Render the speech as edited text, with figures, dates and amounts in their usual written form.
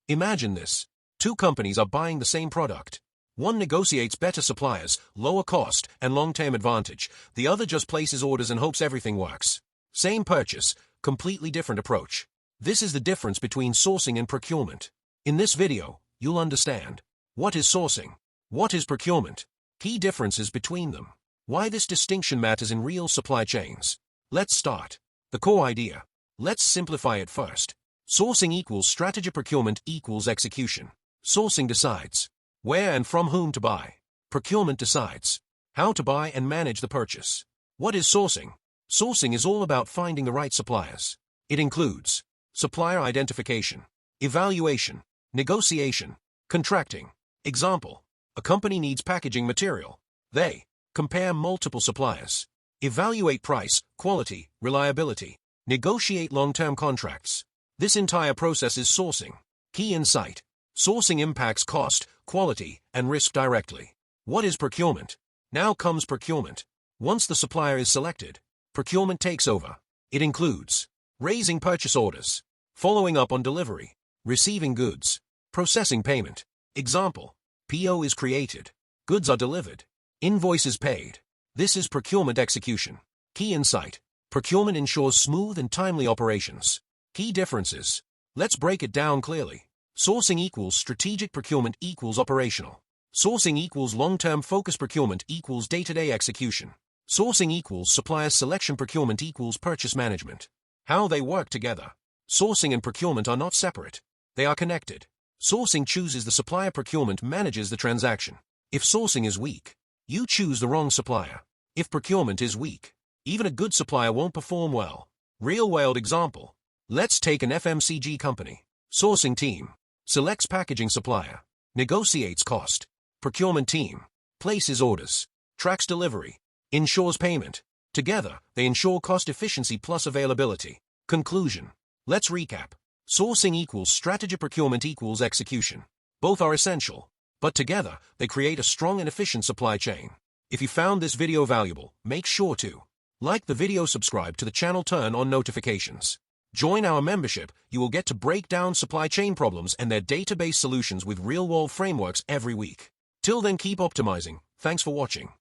Imagine this. Two companies are buying the same product. One negotiates better suppliers, lower cost, and long-term advantage. The other just places orders and hopes everything works. Same purchase, completely different approach. This is the difference between sourcing and procurement. In this video, you'll understand what is sourcing, what is procurement, key differences between them, why this distinction matters in real supply chains. Let's start. The core idea. Let's simplify it first. Sourcing equals strategy, procurement equals execution. Sourcing decides where and from whom to buy. Procurement decides how to buy and manage the purchase. What is sourcing? Sourcing is all about finding the right suppliers. It includes supplier identification, evaluation, negotiation, contracting. Example: a company needs packaging material. They compare multiple suppliers, evaluate price, quality, reliability, negotiate long-term contracts. This entire process is sourcing. Key insight: sourcing impacts cost, quality, and risk directly. What is procurement? Now comes procurement. Once the supplier is selected, procurement takes over. It includes raising purchase orders, following up on delivery, receiving goods, processing payment. Example: PO is created, goods are delivered, invoice is paid. This is procurement execution. Key insight: procurement ensures smooth and timely operations. Key differences. Let's break it down clearly. Sourcing equals strategic, procurement equals operational. Sourcing equals long-term focus, procurement equals day-to-day execution. Sourcing equals supplier selection, procurement equals purchase management. How they work together. Sourcing and procurement are not separate. They are connected. Sourcing chooses the supplier, procurement manages the transaction. If sourcing is weak, you choose the wrong supplier. If procurement is weak, even a good supplier won't perform well. Real-world example. Let's take an FMCG company. Sourcing team selects packaging supplier, negotiates cost. Procurement team places orders, tracks delivery, ensures payment. Together, they ensure cost efficiency plus availability. Conclusion. Let's recap. Sourcing equals strategy, procurement equals execution. Both are essential, but together, they create a strong and efficient supply chain. If you found this video valuable, make sure to like the video, subscribe to the channel, turn on notifications. Join our membership. You will get to break down supply chain problems and their database solutions with real-world frameworks every week. Till then, keep optimizing. Thanks for watching.